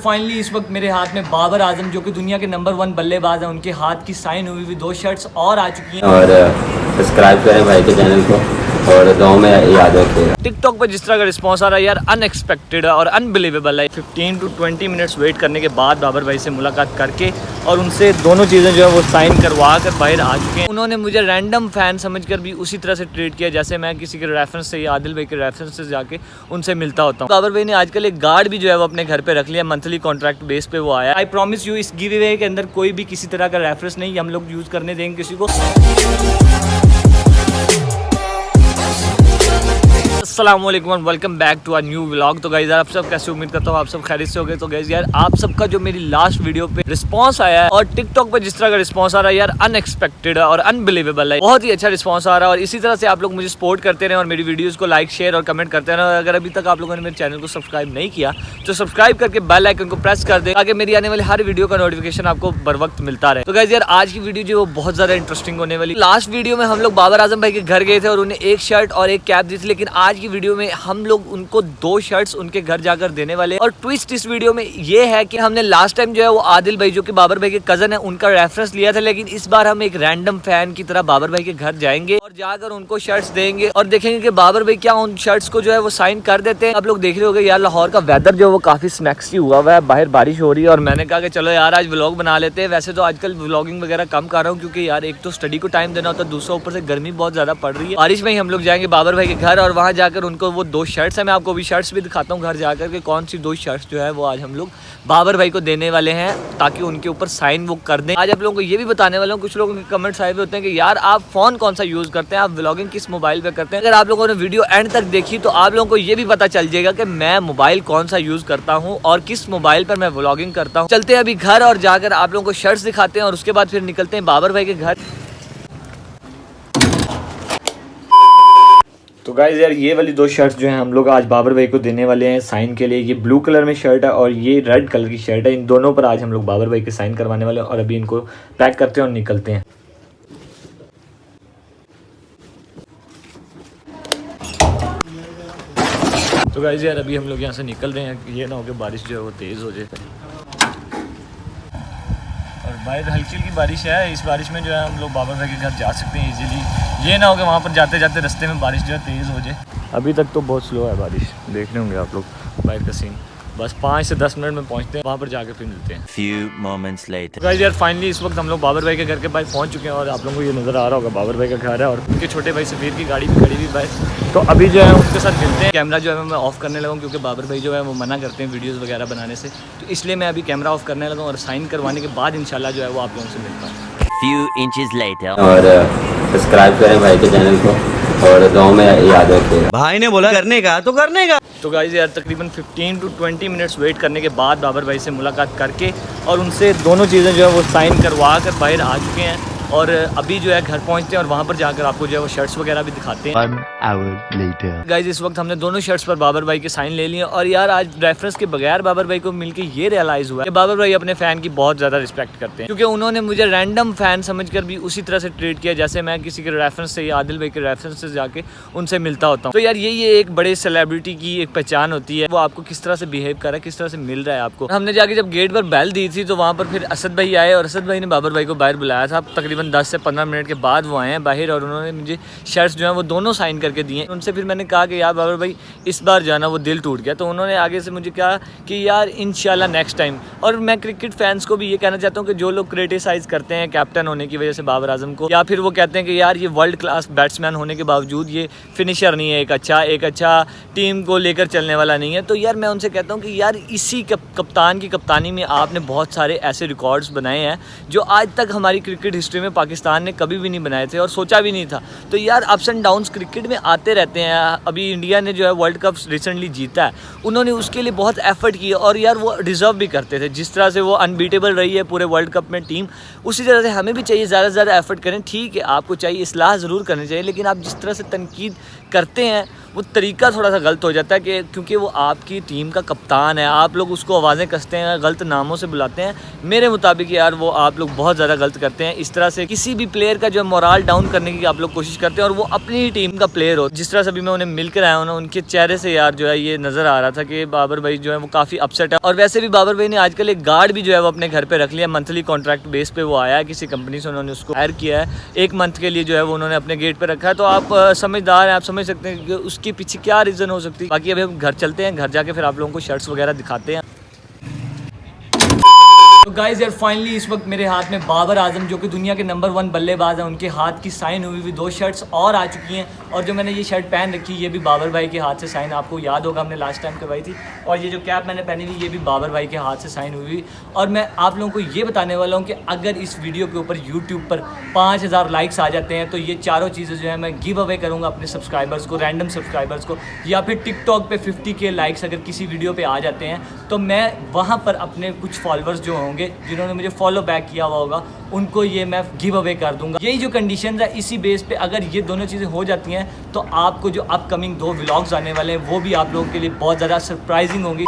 Finally इस वक्त मेरे हाथ में बाबर आजम जो कि दुनिया के नंबर 1 बल्लेबाज हैं, उनके हाथ की साइन हुई हुई 2 शर्ट्स और आ चुकी हैं। और सब्सक्राइब करें भाई के चैनल को और दुआ में याद रखिएगा। टिकटॉक पर जिस तरह का रिस्पॉन्स आ रहा है यार, अनएक्सपेक्टेड और अनबिलीवेबल है। 15 to 20 मिनट्स वेट करने के बाद बाबर भाई से मुलाकात करके और उनसे दोनों चीज़ें जो है वो साइन करवा कर बाहर आ चुके हैं। उन्होंने मुझे रैंडम फ़ैन समझकर भी उसी तरह से ट्रीट किया जैसे मैं किसी के रेफरेंस से या आदिल भाई के रेफरेंस से जाके उनसे मिलता होता हूँ। बाबर भाई ने आजकल एक गार्ड भी जो है वो अपने घर पे रख लिया, मंथली कॉन्ट्रैक्ट बेस पे वो आया। आई प्रॉमिस यू, इस गिव अवे के अंदर कोई भी किसी तरह का रेफरेंस नहीं हम लोग यूज़ करने देंगे किसी को। अस्सलामुअलैकुम and welcome back to a new vlog. तो गाइस यार आप सब कैसे, उम्मीद करता हूँ आप सब खैरियत से हो गए। तो गाइस यार आप सबका जो मेरी लास्ट वीडियो पे रिस्पांस आया है और टिकटॉक पे जिस तरह का रिस्पांस आ रहा है यार, अनएक्सपेक्टेड और अनबिलीवेबल है। बहुत ही अच्छा रिस्पांस आ रहा है और इसी तरह से आप लोग मुझे सपोर्ट करते रहे और मेरी वीडियोज़ को लाइक शेयर और कमेंट करते रहे। और अगर अभी तक आप लोगों ने मेरे चैनल को सब्सक्राइब नहीं किया तो सब्सक्राइब करके बेल आइकन को प्रेस कर दे ताकि मेरी आने वाली हर वीडियो का नोटिफिकेशन आपको बर वक्त मिलता रहे। तो गाइस यार आज की वीडियो जो बहुत ज़्यादा इंटरेस्टिंग होने वाली। लास्ट वीडियो में हम लोग बाबर आजम भाई के घर गए थे और उन्हें एक शर्ट और एक कैप दी थी, लेकिन आज की वीडियो में हम लोग उनको 2 शर्ट्स उनके घर जाकर देने वाले। और ट्विस्ट इस वीडियो में ये है कि हमने लास्ट टाइम जो है वो आदिल भाई जो कि बाबर भाई के कजन है उनका रेफरेंस लिया था, लेकिन इस बार हम एक रैंडम फैन की तरह बाबर भाई के घर जाएंगे और जाकर उनको शर्ट्स देंगे और देखेंगे कि बाबर भाई क्या उन शर्ट्स को जो है वो साइन कर देते हैं। आप लोग देख रहे होंगे यार लाहौर का वेदर जो है वो काफी स्मैक्सी हुआ है, बाहर बारिश हो रही है और मैंने कहा कि चलो यार आज व्लॉग बना लेते हैं। वैसे तो आजकल व्लॉगिंग वगैरह कम कर रहा हूँ क्योंकि यार एक तो स्टडी को टाइम देना होता है, दूसरा ऊपर से गर्मी बहुत ज्यादा पड़ रही है। बारिश में ही हम लोग जाएंगे बाबर भाई के घर और वहाँ जाकर उनको वो 2 शर्ट्स है, मैं आपको भी शर्ट्स भी दिखाता हूँ घर जाकर के कौन सी 2 शर्ट्स जो है वो आज हम लोग बाबर भाई को देने वाले हैं ताकि उनके ऊपर साइन वो कर दें। आज आप लोगों को ये भी बताने वाला हूँ, कुछ लोगों के कमेंट्स आए हुए होते हैं कि यार आप फोन कौन सा यूज करते हैं, आप व्लॉगिंग किस मोबाइल पे करते हैं। अगर आप लोगों ने वीडियो एंड तक देखी तो आप लोगों को ये भी पता चल जाएगा कि मैं मोबाइल कौन सा यूज करता हूँ और किस मोबाइल पर मैं व्लॉगिंग करता हूँ। चलते हैं अभी घर और जाकर आप लोगों को शर्ट्स दिखाते हैं और उसके बाद फिर निकलते हैं बाबर भाई के घर। तो गाइज यार ये वाली 2 शर्ट्स जो हैं हम लोग आज बाबर भाई को देने वाले हैं साइन के लिए। ये ब्लू कलर में शर्ट है और ये रेड कलर की शर्ट है। इन दोनों पर आज हम लोग बाबर भाई के साइन करवाने वाले हैं और अभी इनको पैक करते हैं और निकलते हैं। तो गाइज यार अभी हम लोग यहाँ से निकल रहे हैं, ये ना हो कि बारिश जो है वो तेज़ हो जाए और बाहर हल्की हल्की बारिश है। इस बारिश में जो है हम लोग बाबर भाई के घर जा सकते हैं इजीली। ये ना हो कि वहाँ पर जाते जाते रास्ते में बारिश जो है तेज़ हो जाए। अभी तक तो बहुत स्लो है बारिश, देख रहे होंगे आप लोग बाहर का सीन। बस 5 से 10 मिनट में पहुँचते हैं, वहाँ पर जाकर फिर मिलते हैं। Few moments later. गाइस यार फाइनली इस वक्त हम लोग बाबर भाई के घर के बाहर पहुँच चुके हैं और आप लोगों को ये नज़र आ रहा होगा बाबर भाई का घर है और उनके छोटे भाई सफ़ीर की गाड़ी भी खड़ी हुई बाहर। तो अभी जो है उनके साथ मिलते हैं। कैमरा जो है मैं ऑफ़ करने लगा क्योंकि बाबर भाई जो है वो मना करते हैं वीडियोज़ वगैरह बनाने से, तो इसलिए मैं अभी कैमरा ऑफ़ करने लगा और साइन करवाने के बाद इंशाल्लाह जो है वो आप लोगों से मिलता हूँ। Few inches later. और सब्सक्राइब करें भाई के चैनल को और दुआ में याद रखिएगा। भाई ने बोला करने का तो करने का। तो गाइस यार तकरीबन 15 to 20 मिनट्स वेट करने के बाद बाबर भाई से मुलाकात करके और उनसे दोनों चीज़ें जो है वो साइन करवा कर बाहर आ चुके हैं और अभी जो है घर पहुंचते हैं और वहाँ पर जाकर आपको जो है वो शर्ट्स वगैरह भी दिखाते हैं। 1 hour later. गाइस इस वक्त हमने दोनों शर्ट्स पर बाबर भाई के साइन ले लिए और यार आज रेफरेंस के बगैर बाबर भाई को मिलके ये रियलाइज़ हुआ कि बाबर भाई अपने फ़ैन की बहुत ज़्यादा रिस्पेक्ट करते हैं, क्योंकि उन्होंने मुझे रैंडम फ़ैन समझकर भी उसी तरह से ट्रीट किया जैसे मैं किसी के रेफरेंस से या आदिल भाई के रेफरेंस से जाके उनसे मिलता होता हूँ। तो यार ये एक बड़े सेलिब्रिटी की एक पहचान होती है, वो आपको किस तरह से बिहेव कर रहा है, किस तरह से मिल रहा है आपको। हमने जाके जब गेट पर बेल दी थी तो वहाँ पर फिर असद भाई आए और असद भाई ने बाबर भाई को बाहर बुलाया था। तकरीबन 10 से 15 मिनट के बाद वो आए हैं बाहर और उन्होंने मुझे शर्ट्स जो है वो दोनों साइन करके दिए। उनसे फिर मैंने कहा कि यार बाबर भाई इस बार जो है ना वो दिल टूट गया, तो उन्होंने आगे से मुझे कहा कि यार इंशाल्लाह नेक्स्ट टाइम। और मैं क्रिकेट फैंस को भी ये कहना चाहता हूँ कि जो लोग क्रिटिसाइज़ करते हैं कैप्टन होने की वजह से बाबर आजम को, या फिर वो कहते हैं कि यार ये वर्ल्ड क्लास बैट्समैन होने के बावजूद ये फिनिशर नहीं है, एक अच्छा टीम को लेकर चलने वाला नहीं है, तो यार मैं उनसे कहता हूँ कि यार इसी कप्तान की कप्तानी में आपने बहुत सारे ऐसे रिकॉर्ड्स बनाए हैं जो आज तक हमारी क्रिकेट हिस्ट्री में पाकिस्तान ने कभी भी नहीं बनाए थे और सोचा भी नहीं था। तो यार अप्स एंड डाउन्स क्रिकेट में आते रहते हैं। अभी इंडिया ने जो है वर्ल्ड कप रिसेंटली जीता है, उन्होंने उसके लिए बहुत एफर्ट किया और यार वो डिज़र्व भी करते थे। जिस तरह से वो अनबीटेबल रही है पूरे वर्ल्ड कप में टीम, उसी तरह से हमें भी चाहिए ज़्यादा से ज़्यादा एफर्ट करें। ठीक है आपको चाहिए इस्लाह ज़रूर करनी चाहिए, लेकिन आप जिस तरह से तनकीद करते हैं वो तरीका थोड़ा सा गलत हो जाता है कि क्योंकि वो आपकी टीम का कप्तान है, आप लोग उसको आवाज़ें कसते हैं, गलत नामों से बुलाते हैं। मेरे मुताबिक यार वो आप लोग बहुत ज़्यादा गलत करते हैं। इस तरह से किसी भी प्लेयर का जो है मोराल डाउन करने की आप लोग कोशिश करते हैं और वो अपनी ही टीम का प्लेयर हो। जिस तरह से भी मैं उन्हें मिलकर आया हूँ ना, उनके चेहरे से यार जो है ये नजर आ रहा था कि बाबर भाई जो है वो काफी अपसेट है। और वैसे भी बाबर भाई ने आजकल एक गार्ड भी जो है वो अपने घर पे रख लिया, मंथली कॉन्ट्रैक्ट बेस पे वो आया है किसी कंपनी से, उन्होंने उसको हायर किया है, 1 मंथ के लिए जो है वो उन्होंने अपने गेट पे रखा है। तो आप समझदार हैं, आप समझ सकते हैं कि उसके पीछे क्या रीजन हो सकती है। बाकी अभी हम घर चलते हैं, घर जाके फिर आप लोगों को शर्ट्स वगैरह दिखाते हैं। तो गाइज यार फाइनली इस वक्त मेरे हाथ में बाबर आजम जो कि दुनिया के नंबर 1 बल्लेबाज हैं, उनके हाथ की साइन हुई 2 शर्ट्स और आ चुकी हैं। और जो मैंने ये शर्ट पहन रखी ये भी बाबर भाई के हाथ से साइन, आपको याद होगा हमने लास्ट टाइम करवाई थी। और ये जो कैप मैंने पहनी हुई ये भी बाबर भाई के हाथ से साइन हुई। और मैं आप लोगों को ये बताने वाला हूँ कि अगर इस वीडियो के ऊपर यूट्यूब पर 5000 लाइक्स आ जाते हैं तो ये चारों चीज़ें जो है मैं गिव अवे करूँगा अपने सब्सक्राइबर्स को, रैंडम सब्सक्राइबर्स को। या फिर टिकटॉक पे 50K लाइक्स अगर किसी वीडियो पे आ जाते हैं तो मैं वहाँ पर अपने कुछ फॉलोअर्स जो होंगे जिन्होंने मुझे फॉलो बैक किया हुआ होगा उनको ये मैं गिव अवे कर दूंगा। यही जो कंडीशंस है इसी बेस पे अगर ये दोनों चीज़ें हो जाती हैं तो आपको जो अपकमिंग 2 व्लॉग्स आने वाले हैं वो भी आप लोगों के लिए बहुत ज़्यादा सरप्राइजिंग होंगी।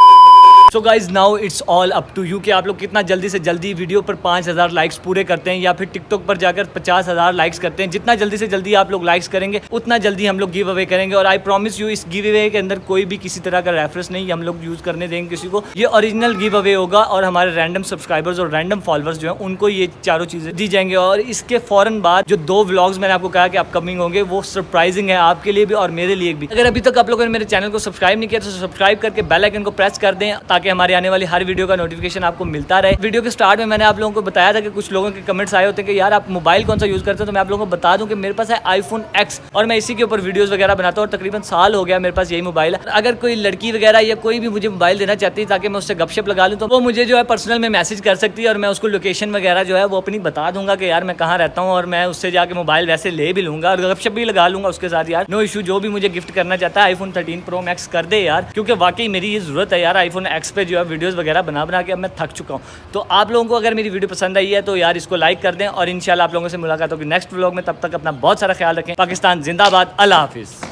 So guys now it's all up to you कि आप लोग कितना जल्दी से जल्दी वीडियो पर 5000 लाइक्स पूरे करते हैं या फिर टिकटॉक पर जाकर 50,000 लाइक्स करते हैं। जितना जल्दी से जल्दी आप लोग लाइक्स करेंगे उतना जल्दी हम लोग गिव अवे करेंगे। और आई प्रॉमिस यू इस गिव अवे के अंदर कोई भी किसी तरह का रेफरेंस नहीं हम लोग यूज़ करने देंगे किसी को, ये ओरिजिनल गिव अवे होगा और हमारे रैंडम सब्सक्राइबर्स और रैंडम फॉलोअर्स जो है उनको ये चारों चीज़ें दी जाएंगे। और इसके फ़ौरन बाद जो 2 व्लॉग्स मैंने आपको कहा कि अपकमिंग होंगे वो सरप्राइजिंग है आपके लिए भी और मेरे लिए भी। अगर अभी तक आप लोगों ने मेरे चैनल को सब्सक्राइब नहीं किया तो सब्सक्राइब करके बेल आइकन को प्रेस कर दें ताकि हमारे आने वाली हर वीडियो का नोटिफिकेशन आपको मिलता रहे। वीडियो के स्टार्ट में मैंने आप लोगों को बताया था कि कुछ लोगों के कमेंट्स आए होते हैं कि यार आप मोबाइल कौन सा यूज़ करते हैं, तो मैं आप लोगों को बता दूं कि मेरे पास है iPhone X और मैं इसी के ऊपर वीडियोस वगैरह बनाता हूँ और तकरीबन साल हो गया मेरे पास यही मोबाइल है। अगर कोई लड़की वगैरह या कोई भी मुझे मोबाइल देना चाहती है ताकि मैं उससे गपशप लगा लूँ तो वो मुझे जो है पर्सनल में मैसेज कर सकती है और मैं उसको लोकेशन वगैरह जो है वो अपनी बता दूंगा कि यार मैं कहाँ रहता हूँ और मैं उससे जाके मोबाइल वैसे ले भी लूँगा और गपशप भी लगा लूँगा उसके साथ। यार नो इशू, जो भी मुझे गिफ्ट करना चाहता है iPhone 13 Pro Max कर दे यार, क्योंकि वाकई मेरी ये ज़रूरत है यार iPhone X पे जो है वीडियोज़ वगैरह बना के अब मैं थक चुका हूँ। तो आप लोगों को अगर मेरी वीडियो पसंद आई है तो यार इसको लाइक कर दें और इंशाल्लाह आप लोगों से मुलाकात होगी नेक्स्ट व्लॉग में। तब तक अपना बहुत सारा ख्याल रखें। पाकिस्तान जिंदाबाद, अल्लाह हाफिज़।